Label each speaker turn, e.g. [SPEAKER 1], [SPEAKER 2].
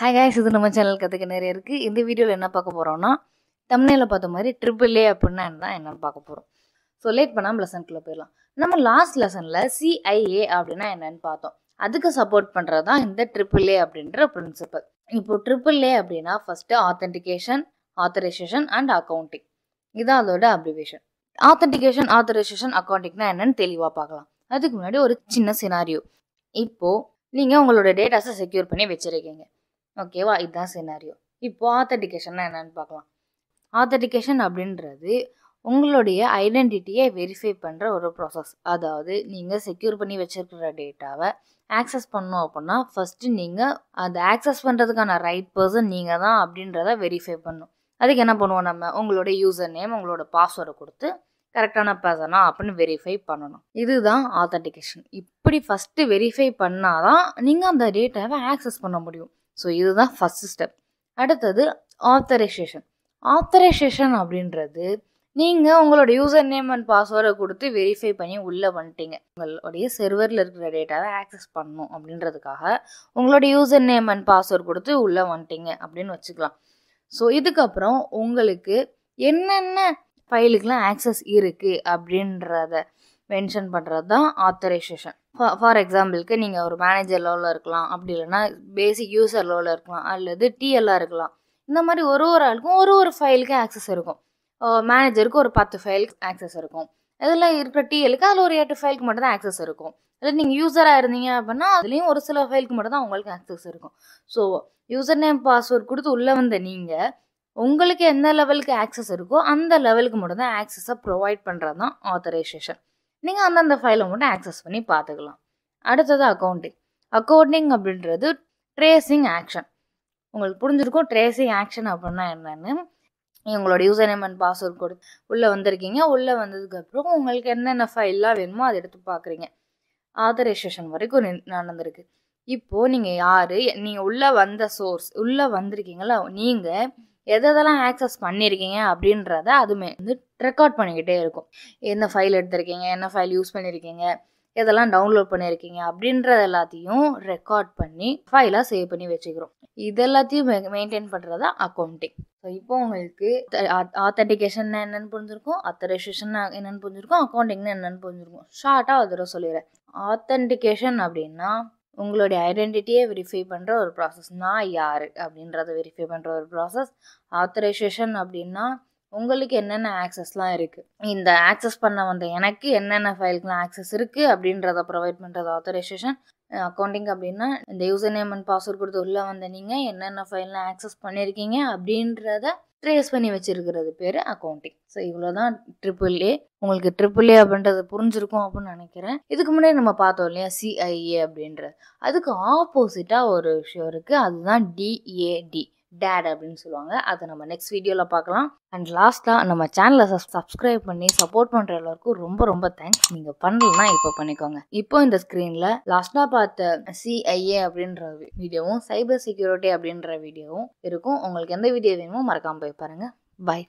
[SPEAKER 1] Hi guys, இது நம்ம channel கற்றுக்க நிறைய இருக்குது. இந்த வீடியோவில் என்ன பார்க்க போகிறோம்னா, தம்ப்நெயில்ல பார்த்த மாதிரி AAA அப்படின்னா என்னன்னு பார்க்க போகிறோம். ஸோ லேட் பண்ணாமல் லெசனுக்குள்ளே போயிடலாம். நம்ம லாஸ்ட் லெசனில் CIA அப்படின்னா என்னன்னு பார்த்தோம். அதுக்கு சப்போர்ட் பண்ணுறது தான் இந்த AAA அப்படின்ற பிரின்சிபல். இப்போ AAA அப்படின்னா first authentication, authorisation and accounting. இதான் அதோட அப்ரிவேஷன். ஆத்தென்டிகேஷன், ஆத்தரைசேஷன், அக்கௌண்டிங்னா என்னன்னு தெளிவாக பார்க்கலாம். அதுக்கு முன்னாடி ஒரு சின்ன சினாரியோ. இப்போது நீங்கள் உங்களோட டேட்டாஸை செக்யூர் பண்ணி வச்சுருக்கீங்க. ஓகேவா, இதுதான் சினாரியோ. இப்போ ஆத்தென்டிகேஷன்னா என்னன்னு பார்க்கலாம். ஆத்தென்டிகேஷன் அப்படின்றது உங்களுடைய ஐடென்டிட்டியை வெரிஃபை பண்ணுற ஒரு ப்ராசஸ். அதாவது நீங்கள் செக்யூர் பண்ணி வச்சுருக்கிற டேட்டாவை ஆக்சஸ் பண்ணோம் அப்படின்னா ஃபஸ்ட்டு நீங்கள் அதை ஆக்சஸ் பண்ணுறதுக்கான ரைட் பர்சன் நீங்கள் தான் அப்படின்றத வெரிஃபை பண்ணணும். அதுக்கு என்ன பண்ணுவோம், நம்ம உங்களோட யூசர் நேம், உங்களோட பாஸ்வேர்டை கொடுத்து கரெக்டான பர்சனா அப்படின்னு வெரிஃபை பண்ணணும். இதுதான் ஆத்தென்டிகேஷன். இப்படி ஃபஸ்ட்டு வெரிஃபை பண்ணாதான் நீங்கள் அந்த டேட்டாவை ஆக்சஸ் பண்ண முடியும். ஸோ இதுதான் ஃபஸ்ட்டு ஸ்டெப். அடுத்தது ஆத்தரைசேஷன். ஆத்தரைசேஷன் அப்படின்றது நீங்கள் உங்களோட யூசர் நேம் அண்ட் பாஸ்வேர்டை கொடுத்து வெரிஃபை பண்ணி உள்ளே வந்துட்டீங்க. உங்களுடைய சர்வரில் இருக்கிற டேட்டாவை ஆக்சஸ் பண்ணணும் அப்படின்றதுக்காக உங்களோட யூசர் நேம் அண்ட் பாஸ்வேர்டு கொடுத்து உள்ளே வந்துட்டீங்க அப்படின்னு வச்சுக்கலாம். ஸோ இதுக்கப்புறம் உங்களுக்கு என்னென்ன ஃபைலுக்கெலாம் ஆக்சஸ் இருக்குது அப்படின்றத மென்ஷன் பண்ணுறது தான் ஆத்தரைசேஷன். ஃபார் எக்ஸாம்பிளுக்கு நீங்கள் ஒரு மேனேஜர் லெவலில் இருக்கலாம், அப்படி இல்லைன்னா பேசிக் யூசர் லெவலில் இருக்கலாம், அல்லது டிஎல்லாக இருக்கலாம். இந்த மாதிரி ஒரு ஆளுக்கும் ஒரு ஃபைலுக்கு ஆக்சஸ் இருக்கும். மேனேஜருக்கு ஒரு 10 ஃபைலுக்கு ஆக்சஸ் இருக்கும். இதில் இருக்கிற டிஎலுக்கு அதில் ஒரு 8 ஃபைலுக்கு மட்டும் தான் ஆக்சஸ் இருக்கும். இல்லை நீங்கள் யூஸராக இருந்தீங்க அப்படின்னா அதுலேயும் ஒரு சில ஃபைலுக்கு மட்டும் தான் உங்களுக்கு ஆக்சஸ் இருக்கும். ஸோ யூசர் நேம் பாஸ்வேர்ட் கொடுத்து உள்ளே வந்த நீங்கள் உங்களுக்கு எந்த லெவலுக்கு ஆக்சஸ் இருக்கோ அந்த லெவலுக்கு மட்டும் தான் ஆக்சஸை ப்ரொவைட் பண்ணுறது தான் ஆத்தரைசேஷன். நீங்கள் அந்தந்த ஃபைலை மட்டும் ஆக்சஸ் பண்ணி பார்த்துக்கலாம். அடுத்தது அக்கௌண்டிங். அக்கௌண்டிங் அப்படின்றது ட்ரேசிங் ஆக்ஷன். உங்களுக்கு புரிஞ்சிருக்கும் ட்ரேசிங் ஆக்ஷன் அப்படின்னா என்னென்னு. உங்களோட யூசர் நேம் அண்ட் பாஸ்வேர்ட் கொடுத்து உள்ளே வந்திருக்கீங்க. உள்ளே வந்ததுக்கப்புறம் உங்களுக்கு என்னென்ன ஃபைல்லாம் வேணுமோ அதை எடுத்து பார்க்குறீங்க. ஆத்தரைசேஷன் வரைக்கும் நடந்திருக்கு. இப்போது நீங்கள் யார், நீங்கள் உள்ளே வந்த சோர்ஸ், உள்ளே வந்திருக்கீங்களா, நீங்கள் எதெல்லாம் ஆக்சஸ் பண்ணியிருக்கீங்க அப்படின்றத அதுமே வந்து ரெக்கார்ட் பண்ணிக்கிட்டே இருக்கும். என்ன ஃபைல் எடுத்திருக்கீங்க, என்ன ஃபைல் யூஸ் பண்ணியிருக்கீங்க, எதெல்லாம் டவுன்லோட் பண்ணியிருக்கீங்க அப்படின்றது எல்லாத்தையும் ரெக்கார்ட் பண்ணி ஃபைலாக சேவ் பண்ணி வச்சுக்கிறோம். இது எல்லாத்தையும் மெயின்டைன் பண்ணுறது தான் அக்கௌண்டிங். ஸோ இப்போ உங்களுக்கு ஆத்தென்டிகேஷன் என்னென்னு புரிஞ்சிருக்கும், ஆத்தரைசேஷன் என்னென்னு புரிஞ்சிருக்கும், அக்கௌண்டிங்னு என்னென்னு புரிஞ்சிருக்கும். ஷார்ட்டாக ஒரு தடவை சொல்லிடுறேன். ஆத்தென்டிகேஷன் அப்படின்னா உங்களுடைய ஐடென்டிட்டியை வெரிஃபை பண்ணுற ஒரு ப்ராசஸ். நான் யார் அப்படின்றத வெரிஃபை பண்ணுற ஒரு ப்ராசஸ். ஆத்தரைசேஷன் அப்படின்னா உங்களுக்கு என்னென்ன ஆக்சஸ்லாம் இருக்குது, இந்த ஆக்சஸ் பண்ண வந்த எனக்கு என்னென்ன ஃபைலுக்குலாம் ஆக்சஸ் இருக்குது அப்படின்றத ப்ரொவைட் பண்ணுறது ஆத்தரைசேஷன். அக்கௌண்டிங் அப்படின்னா இந்த யூசர் நேம் அண்ட் பாஸ்வேர்ட் கொடுத்து உள்ளே வந்த நீங்கள் என்னென்ன ஃபைல்லாம் ஆக்சஸ் பண்ணியிருக்கீங்க அப்படின்றத ட்ரேஸ் பண்ணி வச்சுருக்கிறது பேர் அக்கௌண்டிங். ஸோ இவ்வளோ தான் AAA. உங்களுக்கு AAA அப்படின்றது புரிஞ்சிருக்கும் அப்படின்னு நினைக்கிறேன். இதுக்கு முன்னாடி நம்ம பார்த்தோம் இல்லையா CIA அப்படின்றது. அதுக்கு ஆப்போசிட்டாக ஒரு விஷயம் இருக்குது, அதுதான் DAD, டேட் அப்படின்னு சொல்லுவாங்க. அதை நம்ம நெக்ஸ்ட் வீடியோவில் பார்க்கலாம். அண்ட் லாஸ்ட்டாக நம்ம சேனலை சப்ஸ்கிரைப் பண்ணி சப்போர்ட் பண்ணுற எல்லாருக்கும் ரொம்ப ரொம்ப தேங்க்ஸ். நீங்கள் பண்ணலன்னா இப்போ பண்ணிக்கோங்க. இப்போ இந்த ஸ்க்ரீனில் லாஸ்ட்டாக பார்த்த CIA அப்படின்ற வீடியோவும் சைபர் செக்யூரிட்டி அப்படின்ற வீடியோவும் இருக்கும். உங்களுக்கு எந்த வீடியோ வேணுமோ மறக்காமல் போய் பாருங்கள். பாய்.